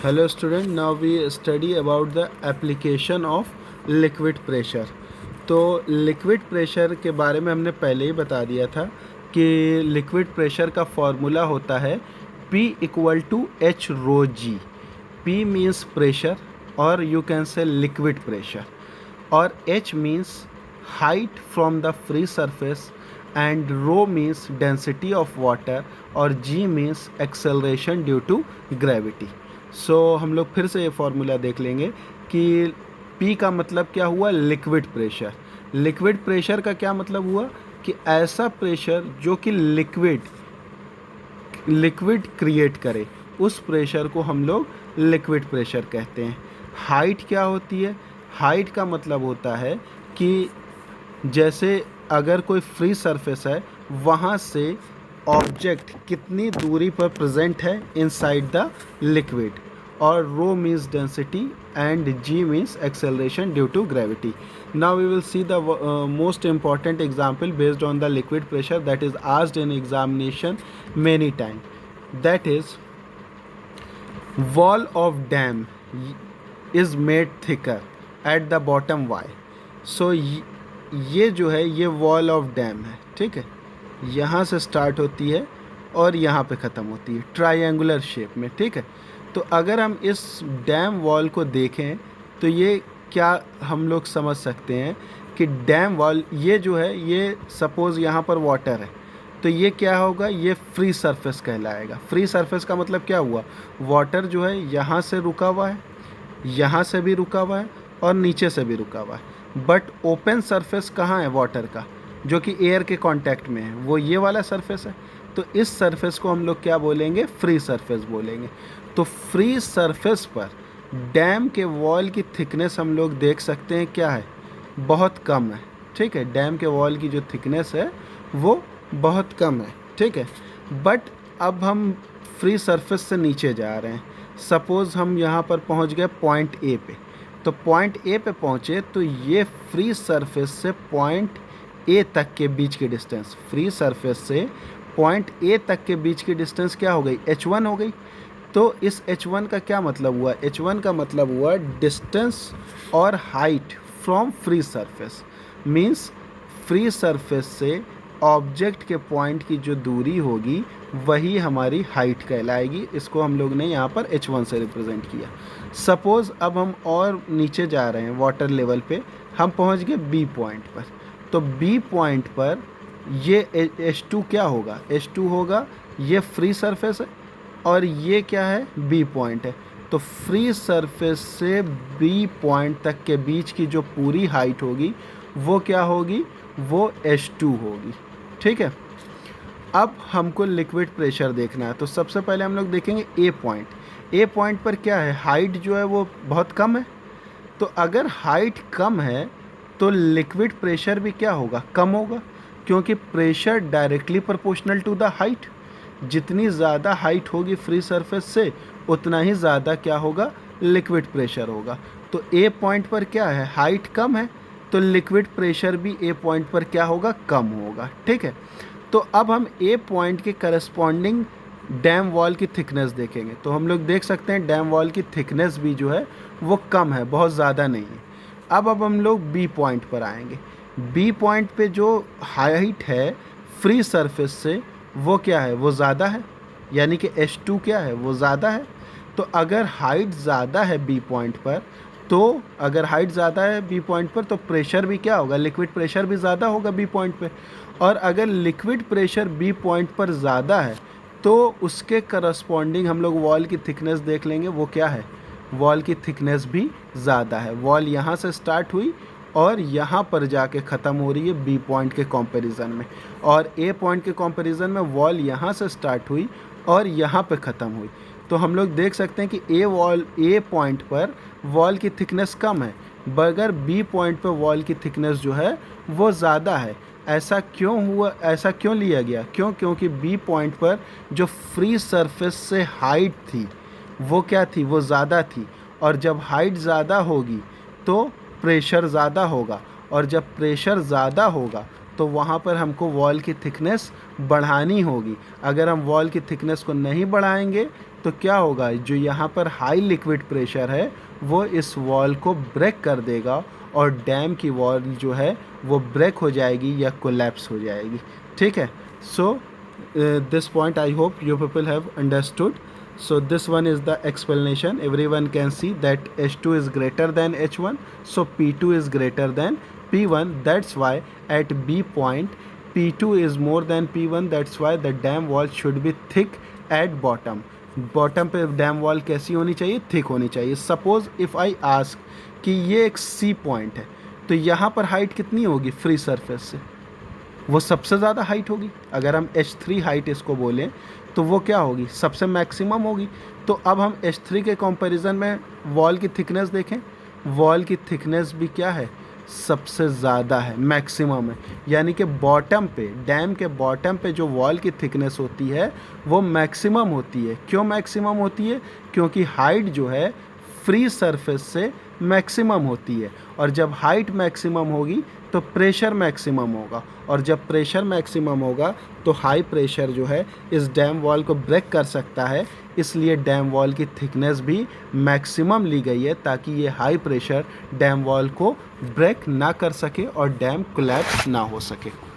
Hello student, now we study about the application of liquid pressure। तो liquid pressure के बारे में हमने पहले ही बता दिया था कि लिक्विड प्रेशर का फॉर्मूला होता है P equal to H rho G. P means pressure और you can say liquid pressure, और H means height from the free surface and rho means density of water और G means acceleration due to gravity. So हम लोग फिर से ये formula देख लेंगे कि P का मतलब क्या हुआ, लिक्विड प्रेशर। लिक्विड प्रेशर का क्या मतलब हुआ कि ऐसा प्रेशर जो कि लिक्विड क्रिएट करे, उस प्रेशर को हम लोग लिक्विड प्रेशर कहते हैं। हाइट क्या होती है? हाइट का मतलब होता है कि जैसे अगर कोई फ्री सरफेस है, वहाँ से ऑब्जेक्ट कितनी दूरी पर प्रेजेंट है इनसाइड द लिक्विड, और rho means density and G means acceleration due to gravity. Now we will see the most important example based on the liquid pressure that is asked in examination many times. That is, wall of dam is made thicker at the bottom. Why? So ये जो है ये wall of dam है, ठीक है। यहाँ से start होती है और यहाँ पे ख़त्म होती है ट्रायंगुलर शेप में, ठीक है। तो अगर हम इस डैम वॉल को देखें तो ये क्या हम लोग समझ सकते हैं कि डैम वॉल ये जो है, ये सपोज़ यहाँ पर वाटर है, तो ये क्या होगा, ये फ्री सरफेस कहलाएगा। फ्री सरफेस का मतलब क्या हुआ, वाटर जो है यहाँ से रुका हुआ है, यहाँ से भी रुका हुआ है और नीचे से भी रुका हुआ है। बट ओपन सरफेस कहाँ है वाटर का, जो कि एयर के कांटेक्ट में है, वो ये वाला सरफेस है। तो इस सरफेस को हम लोग क्या बोलेंगे, फ्री सरफेस बोलेंगे। तो फ्री सरफेस पर डैम के वॉल की थिकनेस हम लोग देख सकते हैं क्या है, बहुत कम है, ठीक है। डैम के वॉल की जो थिकनेस है वो बहुत कम है, ठीक है। बट अब हम फ्री सरफेस से नीचे जा रहे हैं। सपोज़ हम यहाँ पर पहुँच गए पॉइंट ए पे, तो पॉइंट ए पे पहुँचे तो ये फ्री सरफेस से पॉइंट ए तक के बीच की डिस्टेंस, फ्री सरफेस से पॉइंट ए तक के बीच की डिस्टेंस क्या हो गई, h1 हो गई। तो इस h1 का क्या मतलब हुआ, h1 का मतलब हुआ डिस्टेंस और height from free surface. Means free surface से ऑब्जेक्ट के पॉइंट की जो दूरी होगी वही हमारी हाइट कहलाएगी। इसको हम लोग ने यहाँ पर h1 से रिप्रेजेंट किया। सपोज़ अब हम और नीचे जा रहे हैं वाटर लेवल पे, हम पहुँच गए बी पॉइंट पर। तो बी पॉइंट पर ये H2 क्या होगा, H2 होगा, ये फ्री सरफेस है और ये क्या है, बी पॉइंट है। तो फ्री सरफेस से बी पॉइंट तक के बीच की जो पूरी हाइट होगी वो क्या होगी, वो H2 होगी, ठीक है। अब हमको लिक्विड प्रेशर देखना है, तो सबसे पहले हम लोग देखेंगे ए पॉइंट। ए पॉइंट पर क्या है, हाइट जो है वो बहुत कम है। तो अगर हाइट कम है तो लिक्विड प्रेशर भी क्या होगा, कम होगा, क्योंकि pressure directly proportional to the height. जितनी ज़्यादा हाइट होगी फ्री सरफेस से, उतना ही ज़्यादा क्या होगा, लिक्विड प्रेशर होगा। तो ए पॉइंट पर क्या है, हाइट कम है, तो लिक्विड प्रेशर भी ए पॉइंट पर क्या होगा, कम होगा, ठीक है। तो अब हम ए पॉइंट के करस्पॉन्डिंग डैम वॉल की थिकनेस देखेंगे। तो हम लोग देख सकते हैं डैम वॉल की थिकनेस भी जो है वो कम है, बहुत ज़्यादा नहीं है। अब हम लोग बी पॉइंट पर आएंगे। बी पॉइंट पे जो हाइट है फ्री सरफेस से वो क्या है, वो ज़्यादा है, यानी कि H2 क्या है, वो ज़्यादा है। तो अगर हाइट ज़्यादा है बी पॉइंट पर, तो अगर हाइट ज़्यादा है बी पॉइंट पर तो प्रेशर भी क्या होगा, लिक्विड प्रेशर भी ज़्यादा होगा बी पॉइंट पे। और अगर लिक्विड प्रेशर बी पॉइंट पर ज़्यादा है तो उसके करस्पॉन्डिंग हम लोग वॉल की थिकनेस देख लेंगे, वो क्या है, वॉल की थिकनेस भी ज़्यादा है। वॉल यहाँ से स्टार्ट हुई और यहाँ पर जाके ख़त्म हो रही है बी पॉइंट के कंपैरिजन में, और ए पॉइंट के कंपैरिजन में वॉल यहाँ से स्टार्ट हुई और यहाँ पे ख़त्म हुई। तो हम लोग देख सकते हैं कि ए पॉइंट पर वॉल की थिकनेस कम है, मगर बी पॉइंट पर वॉल की थिकनेस जो है वो ज़्यादा है। ऐसा क्यों हुआ, ऐसा क्यों लिया गया, क्योंकि बी पॉइंट पर जो फ्री सरफेस से हाइट थी वो क्या थी, वो ज़्यादा थी। और जब हाइट ज़्यादा होगी तो प्रेशर ज़्यादा होगा, और जब प्रेशर ज़्यादा होगा तो वहाँ पर हमको वॉल की थिकनेस बढ़ानी होगी। अगर हम वॉल की थिकनेस को नहीं बढ़ाएंगे तो क्या होगा, जो यहाँ पर हाई लिक्विड प्रेशर है वो इस वॉल को ब्रेक कर देगा और डैम की वॉल जो है वो ब्रेक हो जाएगी या कोलैप्स हो जाएगी। ठीक है, सो this point I hope you people have understood. So this one is the explanation. Everyone can see that H2 is greater than H1, so P2 is greater than P1. That's why at B point P2 is more than P1. That's why the dam wall should be thick at bottom. Bottom पे dam wall कैसी होनी चाहिए, thick होनी चाहिए। Suppose if I ask कि ये एक C point है, तो यहाँ पर हाइट कितनी होगी फ्री सरफेस से, वो सबसे ज़्यादा हाइट होगी। अगर हम H3 हाइट इसको बोलें तो वो क्या होगी, सबसे मैक्सिमम होगी। तो अब हम H3 के कंपैरिजन में वॉल की थिकनेस देखें, वॉल की थिकनेस भी क्या है, सबसे ज़्यादा है, मैक्सिमम है। यानी कि बॉटम पे, डैम के बॉटम पे जो वॉल की थिकनेस होती है वो मैक्सिमम होती है। क्यों मैक्सिमम होती है, क्योंकि हाइट जो है फ्री सरफेस से मैक्सिमम होती है, और जब हाइट मैक्सिमम होगी तो प्रेशर मैक्सिमम होगा, और जब प्रेशर मैक्सिमम होगा तो हाई प्रेशर जो है इस डैम वॉल को ब्रेक कर सकता है। इसलिए डैम वॉल की थिकनेस भी मैक्सिमम ली गई है ताकि ये हाई प्रेशर डैम वॉल को ब्रेक ना कर सके और डैम कोलैप्स ना हो सके।